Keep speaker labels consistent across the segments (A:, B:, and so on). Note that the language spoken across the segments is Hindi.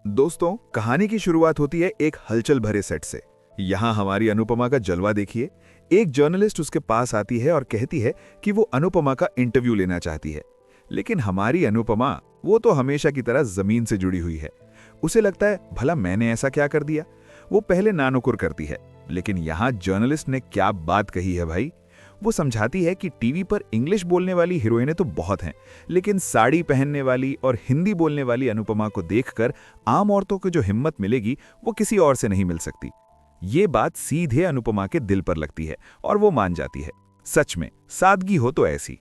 A: दोस्तों, कहानी की शुरुआत होती है एक हलचल भरे सेट से। यहाँ हमारी अनुपमा का जलवा देखिए। एक जर्नलिस्ट उसके पास आती है और कहती है कि वो अनुपमा का इंटरव्यू लेना चाहती है। लेकिन हमारी अनुपमा, वो तो हमेशा की तरह जमीन से जुड़ी हुई है। उसे लगता है भला मैंने ऐसा क्या कर दिया। वो पहले नानुकुर करती है, लेकिन यहाँ जर्नलिस्ट ने क्या बात कही है भाई। वो समझाती है कि टीवी पर इंग्लिश बोलने वाली हीरोइनें तो बहुत हैं, लेकिन साड़ी पहनने वाली और हिंदी बोलने वाली अनुपमा को देखकर आम औरतों को जो हिम्मत मिलेगी वो किसी और से नहीं मिल सकती। ये बात सीधे अनुपमा के दिल पर लगती है और वो मान जाती है। सच में सादगी हो तो ऐसी।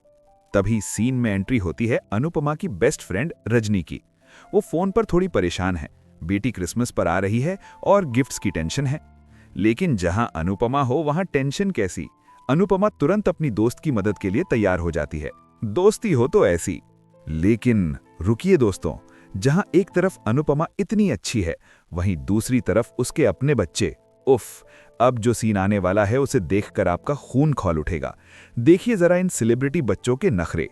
A: तभी सीन में एंट्री होती है अनुपमा की बेस्ट फ्रेंड रजनी की। वो फोन पर थोड़ी परेशान है। बेटी क्रिसमस पर आ रही है और गिफ्ट्स की टेंशन है। लेकिन जहां अनुपमा हो वहां टेंशन कैसी। अनुपमा तुरंत अपनी दोस्त की मदद के लिए तैयार हो जाती है। दोस्ती हो तो ऐसी। लेकिन रुकिए दोस्तों, जहां एक तरफ अनुपमा इतनी अच्छी है, वहीं दूसरी तरफ उसके अपने बच्चे। उफ, अब जो सीन आने वाला है उसे देखकर आपका खून खौल उठेगा। देखिए जरा इन सेलिब्रिटी बच्चों के नखरे।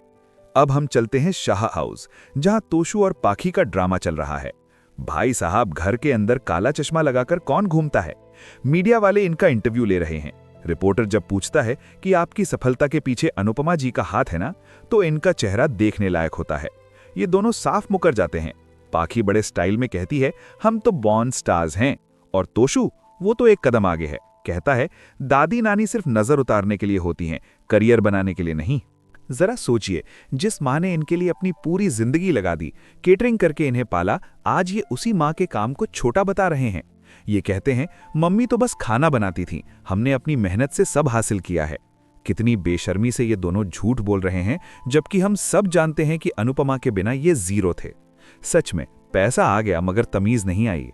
A: अब हम चलते हैं शाह हाउस, जहां तोशु और पाखी का ड्रामा चल रहा है। भाई साहब, घर के अंदर काला चश्मा लगाकर कौन घूमता है। मीडिया वाले इनका इंटरव्यू ले रहे हैं। रिपोर्टर जब पूछता है कि आपकी सफलता के पीछे अनुपमा जी का हाथ है ना, तो इनका चेहरा देखने लायक होता है। ये दोनों साफ मुकर जाते हैं। पाखी बड़े स्टाइल में कहती है, हम तो बॉर्न स्टार्स हैं। और तोशु, वो तो एक कदम आगे है। कहता है, दादी नानी सिर्फ नजर उतारने के लिए होती हैं, करियर बनाने के लिए नहीं। जरा सोचिए, जिस माँ ने इनके लिए अपनी पूरी जिंदगी लगा दी, केटरिंग करके इन्हें पाला, आज ये उसी माँ के काम को छोटा बता रहे हैं। ये कहते हैं, मम्मी तो बस खाना बनाती थी, हमने अपनी मेहनत से सब हासिल किया है। कितनी बेशर्मी से ये दोनों झूठ बोल रहे हैं, जबकि हम सब जानते हैं कि अनुपमा के बिना ये जीरो थे। सच में पैसा आ गया मगर तमीज नहीं आई।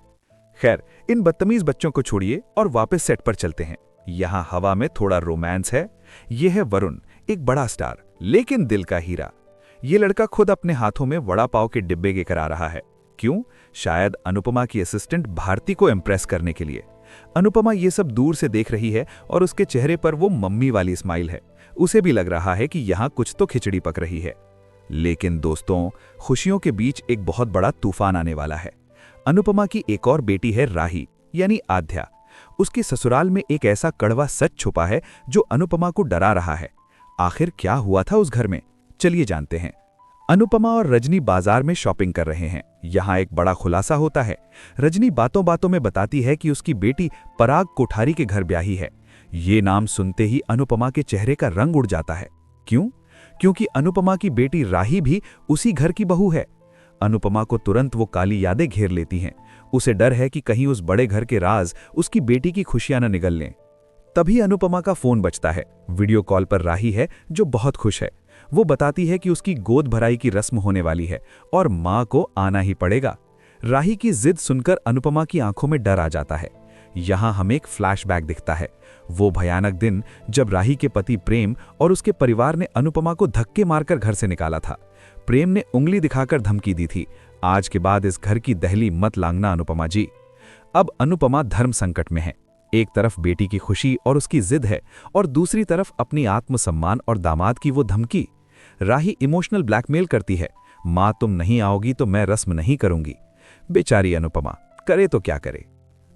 A: खैर, इन बदतमीज बच्चों को छोड़िए और वापस सेट पर चलते हैं। यहाँ हवा में थोड़ा रोमांस है। ये है वरुण, एक बड़ा स्टार लेकिन दिल का हीरा। ये लड़का खुद अपने हाथों में वड़ा पाव के डिब्बे लेकर आ रहा है। क्यों? शायद अनुपमा की असिस्टेंट भारती को इम्प्रेस करने के लिए। अनुपमा ये सब दूर से देख रही है और उसके चेहरे पर वो मम्मी वाली स्माइल है। उसे भी लग रहा है कि यहाँ कुछ तो खिचड़ी पक रही है। लेकिन दोस्तों, खुशियों के बीच एक बहुत बड़ा तूफान आने वाला है। अनुपमा की एक और बेटी है राही, यानी आध्या। उसकी ससुराल में एक ऐसा कड़वा सच छुपा है जो अनुपमा को डरा रहा है। आखिर क्या हुआ था उस घर में, चलिए जानते हैं। अनुपमा और रजनी बाजार में शॉपिंग कर रहे हैं। यहाँ एक बड़ा खुलासा होता है। रजनी बातों बातों में बताती है कि उसकी बेटी पराग कोठारी के घर ब्याही है। ये नाम सुनते ही अनुपमा के चेहरे का रंग उड़ जाता है। क्यों? क्योंकि अनुपमा की बेटी राही भी उसी घर की बहू है। अनुपमा को तुरंत वो काली यादें घेर लेती हैं। उसे डर है कि कहीं उस बड़े घर के राज उसकी बेटी की खुशियां न निगल लें। तभी अनुपमा का फोन बजता है। वीडियो कॉल पर राही है, जो बहुत खुश है। वो बताती है कि उसकी गोद भराई की रस्म होने वाली है और मां को आना ही पड़ेगा। राही की जिद सुनकर अनुपमा की आंखों में डर आ जाता है। यहाँ हमें एक फ्लैशबैक दिखता है। वो भयानक दिन जब राही के पति प्रेम और उसके परिवार ने अनुपमा को धक्के मारकर घर से निकाला था। प्रेम ने उंगली दिखाकर धमकी दी थी, आज के बाद इस घर की दहली मत लांघना अनुपमा जी। अब अनुपमा धर्म संकट में है। एक तरफ बेटी की खुशी और उसकी जिद है, और दूसरी तरफ अपनी आत्मसम्मान और दामाद की वो धमकी। राही इमोशनल ब्लैकमेल करती है, मां तुम नहीं आओगी तो मैं रस्म नहीं करूंगी। बेचारी अनुपमा करे तो क्या करे।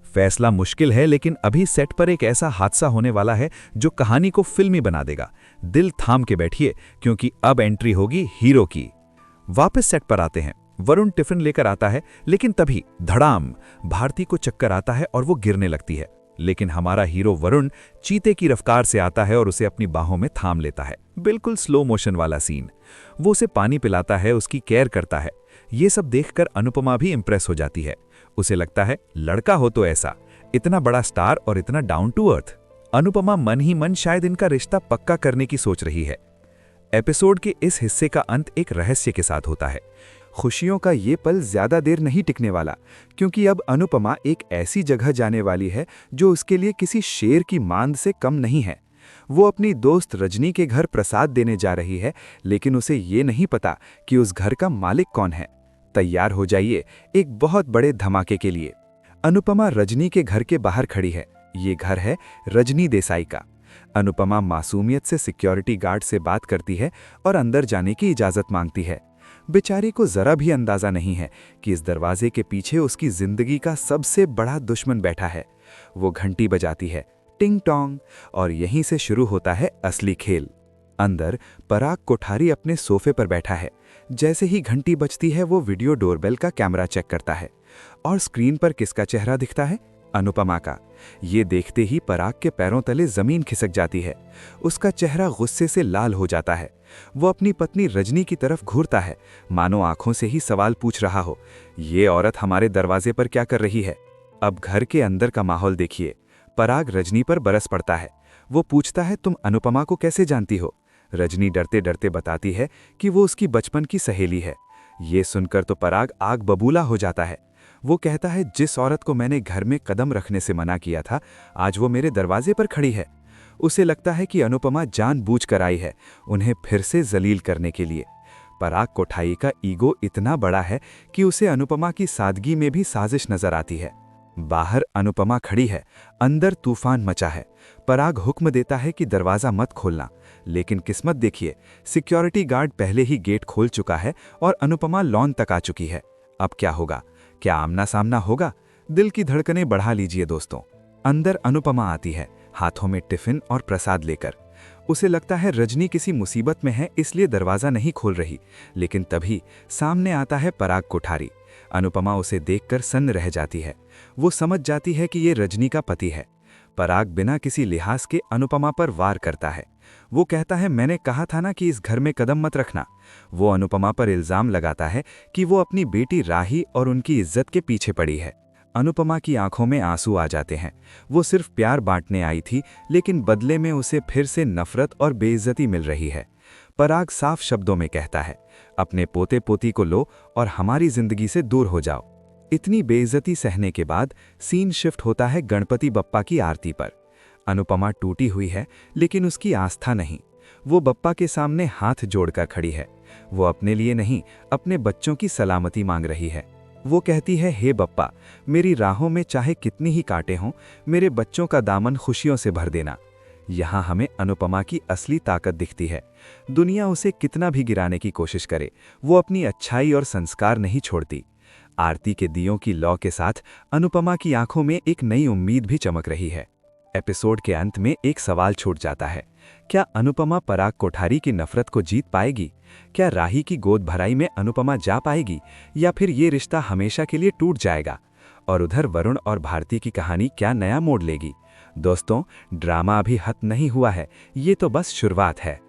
A: फैसला मुश्किल है, लेकिन अभी सेट पर एक ऐसा हादसा होने वाला है जो कहानी को फिल्मी बना देगा। दिल थाम के बैठिए, क्योंकि अब एंट्री होगी हीरो की। वापस सेट पर आते हैं। वरुण टिफिन लेकर आता है, लेकिन तभी धड़ाम, भारती को चक्कर आता है और वो गिरने लगती है। लेकिन हमारा हीरो वरुण चीते की रफ्तार से आता है और उसे अपनी बाहों में थाम लेता है। बिल्कुल स्लो मोशन वाला सीन। वो उसे पानी पिलाता है, उसकी केयर करता है। ये सब देखकर अनुपमा भी इंप्रेस हो जाती है। उसे लगता है लड़का हो तो ऐसा, इतना बड़ा स्टार और इतना डाउन टू अर्थ। अनुपमा मन ही मन शायद इनका रिश्ता पक्का करने की सोच रही है। एपिसोड के इस हिस्से का अंत एक रहस्य के साथ होता है। खुशियों का ये पल ज्यादा देर नहीं टिकने वाला, क्योंकि अब अनुपमा एक ऐसी जगह जाने वाली है जो उसके लिए किसी शेर की मांद से कम नहीं है। वो अपनी दोस्त रजनी के घर प्रसाद देने जा रही है, लेकिन उसे ये नहीं पता कि उस घर का मालिक कौन है। तैयार हो जाइए एक बहुत बड़े धमाके के लिए। अनुपमा रजनी के घर के बाहर खड़ी है। ये घर है रजनी देसाई का। अनुपमा मासूमियत से सिक्योरिटी गार्ड से बात करती है और अंदर जाने की इजाजत मांगती है।
B: बेचारी को जरा भी अंदाजा नहीं है कि इस दरवाजे के पीछे उसकी जिंदगी का सबसे बड़ा दुश्मन बैठा है। वो घंटी बजाती है, टिंग टोंग, और यहीं से शुरू होता है असली खेल। अंदर पराग कोठारी अपने सोफे पर बैठा है। जैसे ही घंटी बजती है वो वीडियो डोरबेल का कैमरा चेक करता है और स्क्रीन पर किसका चेहरा दिखता है? अनुपमा का। ये देखते ही पराग के पैरों तले जमीन खिसक जाती है। उसका चेहरा गुस्से से लाल हो जाता है। वो अपनी पत्नी रजनी की तरफ घूरता है, मानो आंखों से ही सवाल पूछ रहा हो, ये औरत हमारे दरवाजे पर क्या कर रही है? अब घर के अंदर का माहौल देखिए। पराग रजनी पर बरस पड़ता है। वो पूछता है, तुम अनुपमा को कैसे जानती हो? रजनी डरते डरते बताती है कि वो उसकी बचपन की सहेली है। ये सुनकर तो पराग आग बबूला हो जाता है। वो कहता है, जिस औरत को मैंने घर में कदम रखने से मना किया था, आज वो मेरे दरवाजे पर खड़ी है। उसे लगता है कि अनुपमा जानबूझकर आई है, उन्हें फिर से जलील करने के लिए। पराग कोठारी का ईगो इतना बड़ा है कि उसे अनुपमा की सादगी में भी साजिश नजर आती है। बाहर अनुपमा खड़ी है, अंदर तूफान मचा है। पराग हुक्म देता है कि दरवाजा मत खोलना, लेकिन किस्मत देखिए, सिक्योरिटी गार्ड पहले ही गेट खोल चुका है और अनुपमा लॉन तक आ चुकी है। अब क्या होगा? क्या आमना सामना होगा? दिल की धड़कनें बढ़ा लीजिए दोस्तों। अंदर अनुपमा आती है, हाथों में टिफिन और प्रसाद लेकर। उसे लगता है रजनी किसी मुसीबत में है, इसलिए दरवाजा नहीं खोल रही। लेकिन तभी सामने आता है पराग कोठारी। अनुपमा उसे देखकर सन्न रह जाती है। वो समझ जाती है कि ये रजनी का पति है। पराग बिना किसी लिहाज के अनुपमा पर वार करता है। वो कहता है, मैंने कहा था ना कि इस घर में कदम मत रखना। वो अनुपमा पर इल्जाम लगाता है कि वो अपनी बेटी राही और उनकी इज्जत के पीछे पड़ी है। अनुपमा की आंखों में आंसू आ जाते हैं। वो सिर्फ प्यार बांटने आई थी, लेकिन बदले में उसे फिर से नफरत और बेइज्जती मिल रही है। पराग साफ शब्दों में कहता है, अपने पोते पोती को लो और हमारी जिंदगी से दूर हो जाओ। इतनी बेइज्जती सहने के बाद सीन शिफ्ट होता है गणपति बप्पा की आरती पर। अनुपमा टूटी हुई है, लेकिन उसकी आस्था नहीं। वो बप्पा के सामने हाथ जोड़कर खड़ी है। वो अपने लिए नहीं, अपने बच्चों की सलामती मांग रही है। वो कहती है, हे बप्पा, मेरी राहों में चाहे कितनी ही कांटे हों, मेरे बच्चों का दामन खुशियों से भर देना। यहाँ हमें अनुपमा की असली ताकत दिखती है। दुनिया उसे कितना भी गिराने की कोशिश करे, वो अपनी अच्छाई और संस्कार नहीं छोड़ती। आरती के दियों की लौ के साथ अनुपमा की आंखों में एक नई उम्मीद भी चमक रही है। एपिसोड के अंत में एक सवाल छूट जाता है, क्या अनुपमा पराग कोठारी की नफरत को जीत पाएगी? क्या राही की गोद भराई में अनुपमा जा पाएगी, या फिर ये रिश्ता हमेशा के लिए टूट जाएगा? और उधर वरुण और भारती की कहानी क्या नया मोड़ लेगी? दोस्तों, ड्रामा अभी खत्म नहीं हुआ है, ये तो बस शुरुआत है।